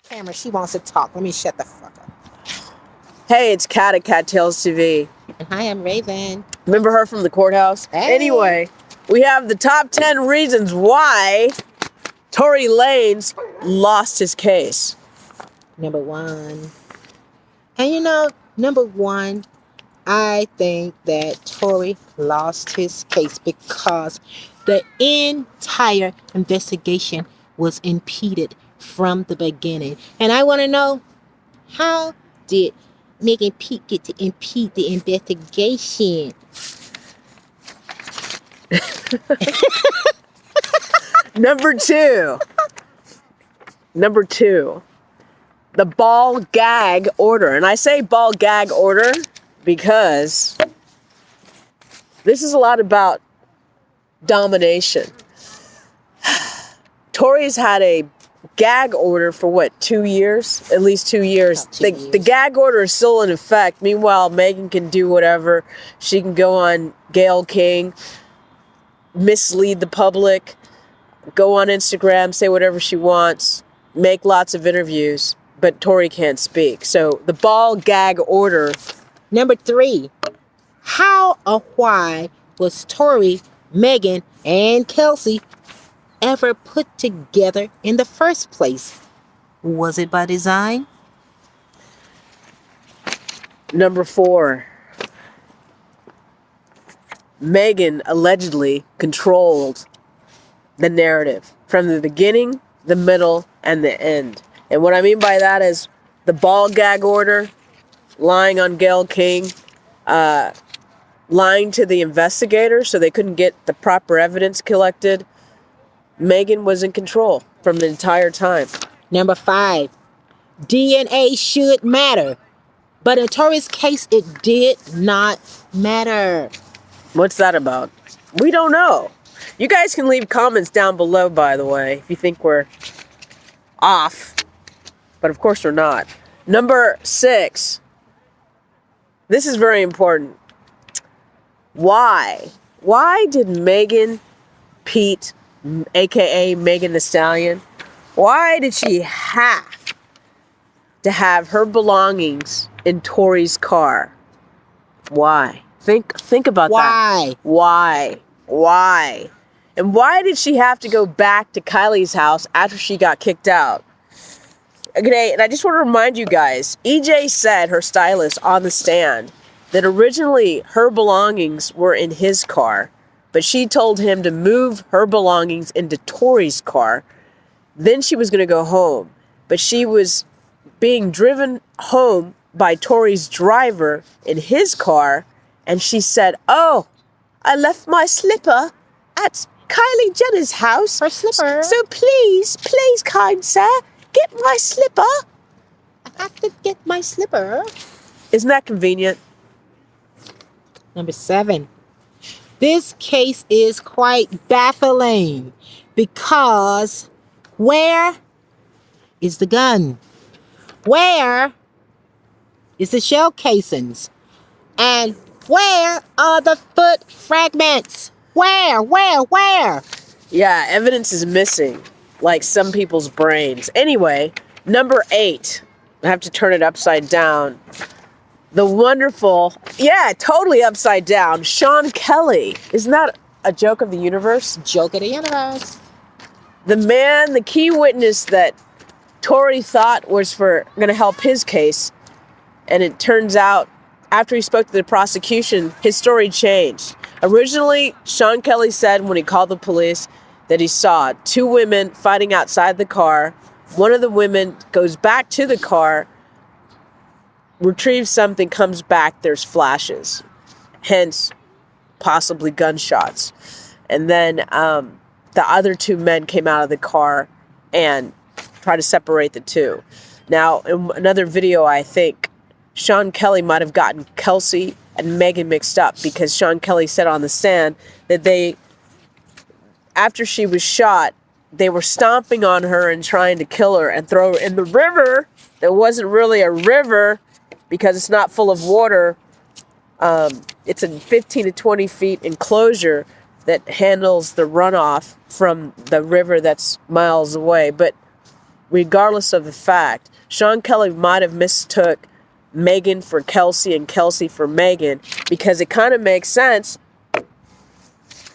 camera. She wants to talk. Let me shut the fuck up. Hey, it's Kat at Kattalestv. And hi, I'm Raven. Remember her from the courthouse? Hey. Anyway, we have the top 10 reasons why Tory Lanez lost his case. Number one. And number one, I think that Tory lost his case because the entire investigation was impeded from the beginning. And I want to know, how did Megan Pete get to impede the investigation? Number two, the ball gag order. And I say ball gag order because this is a lot about domination. Tory's had a gag order for what, 2 years? At least 2 years. The gag order is still in effect. Meanwhile, Megan can do whatever. She can go on Gayle King, mislead the public, go on Instagram, say whatever she wants, make lots of interviews, but Tory can't speak. So the ball gag order. Number three, how or why was Tory, Megan, and Kelsey ever put together in the first place? Was it by design? Number four, Megan allegedly controlled the narrative from the beginning, the middle, and the end. And what I mean by that is the ball gag order, lying on Gayle King, lying to the investigators so they couldn't get the proper evidence collected. Megan was in control from the entire time. Number five, DNA should matter. But in Tory's case, it did not matter. What's that about? We don't know. You guys can leave comments down below, by the way, if you think we're off. But of course we're not. Number six. This is very important. Why? Why did Megan Pete, aka Megan Thee Stallion, why did she have to have her belongings in Tory's car? Why? Think about that. Why? And why did she have to go back to Kylie's house after she got kicked out? Okay, and I just want to remind you guys, EJ said, her stylist, on the stand, that originally her belongings were in his car, but she told him to move her belongings into Tory's car. Then she was going to go home, but she was being driven home by Tory's driver in his car, and she said, "Oh, I left my slipper at Kylie Jenner's house. Her slipper. So please, kind sir, get my slipper." I have to get my slipper. Isn't that convenient? Number seven. This case is quite baffling because where is the gun? Where is the shell casings? And where are the foot fragments? Where? Yeah, evidence is missing, like some people's brains. Anyway, number 8. I have to turn it upside down. The wonderful, totally upside down, Sean Kelly. Isn't that a joke of the universe? Joke of the universe. The man, the key witness that Tory thought was going to help his case. And it turns out, after he spoke to the prosecution, his story changed. Originally, Sean Kelly said when he called the police that he saw 2 women fighting outside the car. One of the women goes back to the car, retrieves something, comes back, there's flashes. Hence, possibly gunshots. And then the other 2 men came out of the car and tried to separate the 2. Now, in another video, I think Sean Kelly might have gotten Kelsey and Megan mixed up because Sean Kelly said on the stand that after she was shot, they were stomping on her and trying to kill her and throw her in the river. That wasn't really a river because it's not full of water. It's a 15 to 20 feet enclosure that handles the runoff from the river that's miles away. But regardless of the fact, Sean Kelly might have mistook Megan for Kelsey and Kelsey for Megan, because it kind of makes sense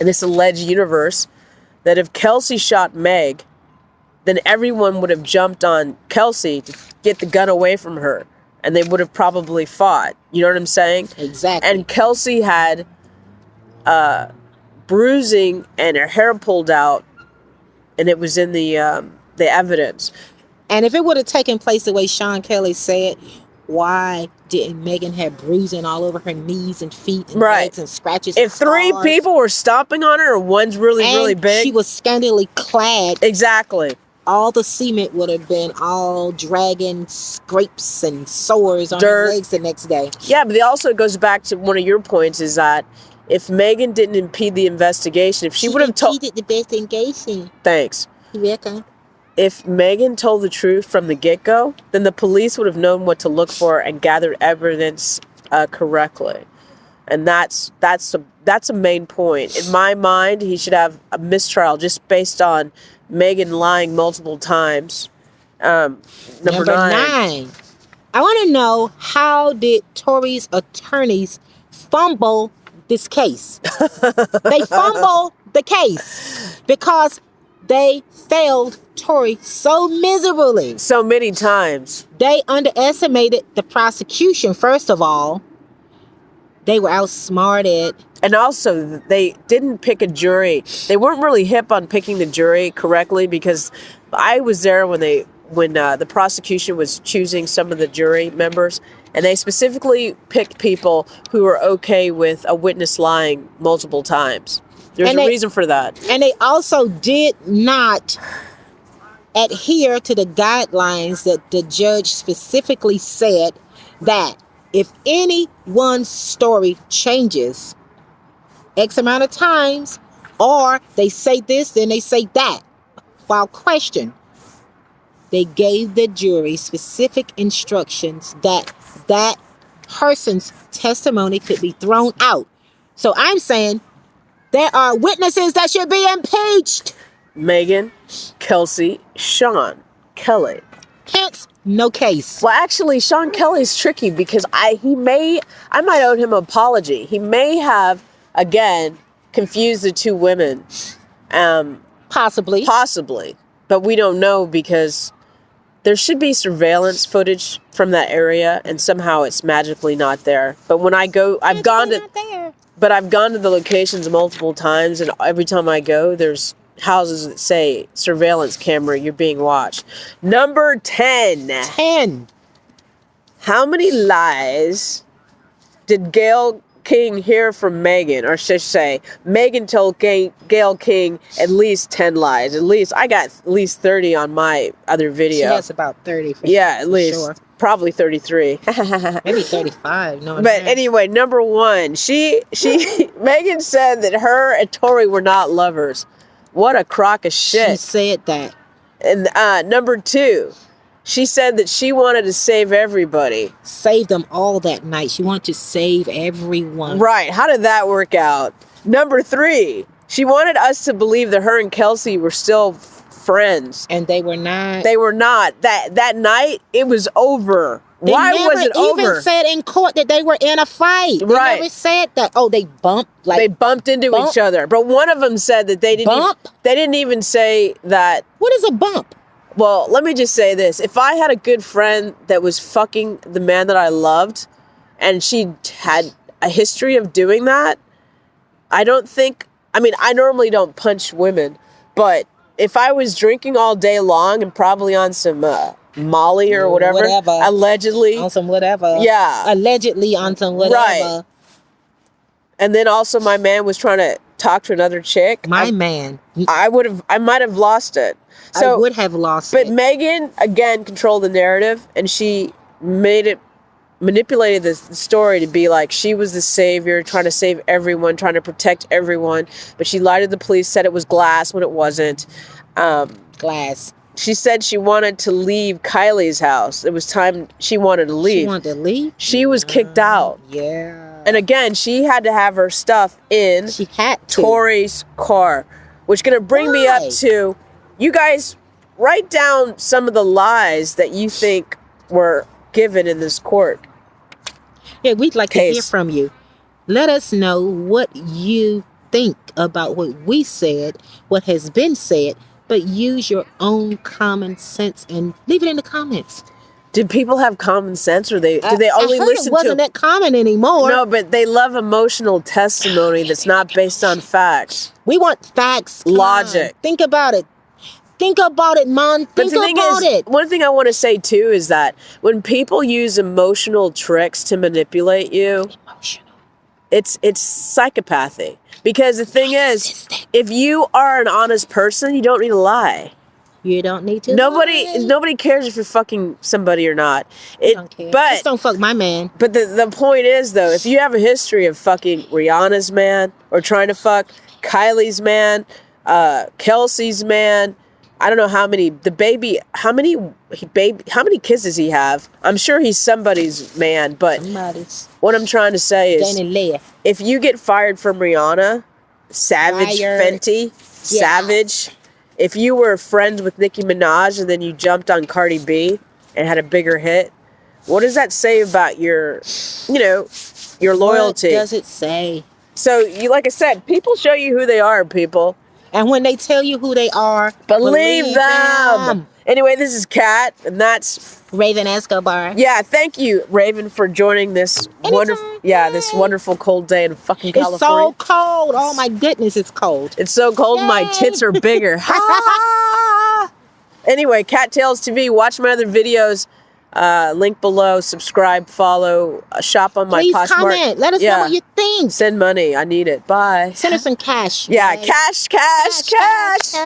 in this alleged universe that if Kelsey shot Meg, then everyone would have jumped on Kelsey to get the gun away from her, and they would have probably fought. You know what I'm saying? Exactly. And Kelsey had bruising and her hair pulled out, and it was in the evidence. And if it would have taken place the way Sean Kelly said, why didn't Megan have bruising all over her knees and feet and legs and scratches? If three people were stomping on her, or one's really big, she was scantily clad. Exactly. All the cement would have been all dragging scrapes and sores on her legs the next day. Yeah, but it also goes back to one of your points, is that if Megan didn't impede the investigation, if she would have told... She impeded the investigation. Thanks. You're welcome. If Megan told the truth from the get-go, then the police would have known what to look for and gathered evidence correctly. And that's a main point. In my mind, he should have a mistrial just based on Megan lying multiple times. Number 9. I want to know, how did Tory's attorneys fumble this case? They fumbled the case because they failed Tory so miserably. So many times. They underestimated the prosecution, first of all. They were outsmarted. And also, they didn't pick a jury. They weren't really hip on picking the jury correctly, because I was there when the prosecution was choosing some of the jury members, and they specifically picked people who were okay with a witness lying multiple times. There's a reason for that. And they also did not adhere to the guidelines that the judge specifically said that if anyone's story changes X amount of times, or they say this, then they say that, while questioned, they gave the jury specific instructions that that person's testimony could be thrown out. So I'm saying there are witnesses that should be impeached. Megan, Kelsey, Sean Kelly. Hence, no case. Well, actually, Sean Kelly's tricky because I might owe him an apology. He may have, again, confused the two women. Possibly. But we don't know, because there should be surveillance footage from that area, and somehow it's magically not there. But when I go, I've gone to the locations multiple times, and every time I go, there's houses that say surveillance camera, you're being watched. Number 10. 10. How many lies did Gayle King hear from Megan? Or should I say, Megan told Gayle King at least 10 lies. At least, I got at least 30 on my other video. She has about 30 at least. Sure. Probably 33. Maybe 35. No. But anyway, number 1. She Megan said that her and Tory were not lovers. What a crock of shit. She said that. And number 2, she said that she wanted to save everybody. Save them all that night. She wanted to save everyone. Right. How did that work out? Number 3, she wanted us to believe that her and Kelsey were still friends. And they were not. They were not. That night, it was over. Why was it over? They never even said in court that they were in a fight. They never said that. Oh, they bumped. They bumped into each other. But one of them said that they didn't even say that. What is a bump? Well, let me just say this. If I had a good friend that was fucking the man that I loved, and she had a history of doing that, I normally don't punch women, but if I was drinking all day long and probably on some Molly or whatever, allegedly. On some whatever. Yeah. Allegedly on some whatever. Right. And then also my man was trying to talk to another chick. I might have lost it. So, I would have lost it. But Megan, again, controlled the narrative, and she manipulated the story to be like she was the savior, trying to save everyone, trying to protect everyone. But she lied to the police, said it was glass when it wasn't. Glass. She said she wanted to leave Kylie's house. It was time she wanted to leave. She wanted to leave? She was kicked out. Yeah. And again, she had to have her stuff in Tory's car. Which is going to bring me up to, you guys write down some of the lies that you think were given in this court. Yeah, we'd like to hear Case. from you. Let us know what you think about what we said, what has been said, but use your own common sense and leave it in the comments. Did people have common sense, or do they only I heard listen it wasn't to? that common anymore. No, but they love emotional testimony that's not based on facts. We want facts. Come Logic. on. Think about it. Think about it, man. But Think the thing about is, it. one thing I want to say too is that when people use emotional tricks to manipulate you, Emotional. it's psychopathy. Because the thing is, Narcissistic. if you are an honest person, you don't need to lie. You don't need to lie. Nobody cares if you're fucking somebody or not. I don't care. Just don't fuck my man. But the point is, though, if you have a history of fucking Rihanna's man or trying to fuck Kylie's man, Kelsey's man, I don't know how many how many kids does he have? I'm sure he's somebody's man, but Somebody's. what I'm trying to say is, Danny Leah. if you get fired from Rihanna, Savage Fired. Fenty, Yeah. Savage, if you were friends with Nicki Minaj and then you jumped on Cardi B and had a bigger hit, what does that say about your loyalty? What does it say? So, like I said, people show you who they are, people. And when they tell you who they are, Believe them. Anyway, this is Kat, and that's Raven Escobar. yeah. Thank you, Raven, for joining this wonderful, this wonderful cold day in fucking It's California. so cold. Oh my goodness, it's cold. It's so cold, my Yay. tits are bigger. Anyway, Kattalestv, TV. Watch my other videos. Link below. Subscribe, follow, shop on my Please Poshmark. comment. Let us know what you think. Send money. I need it. Bye. Send us some cash. Yeah, guys. cash.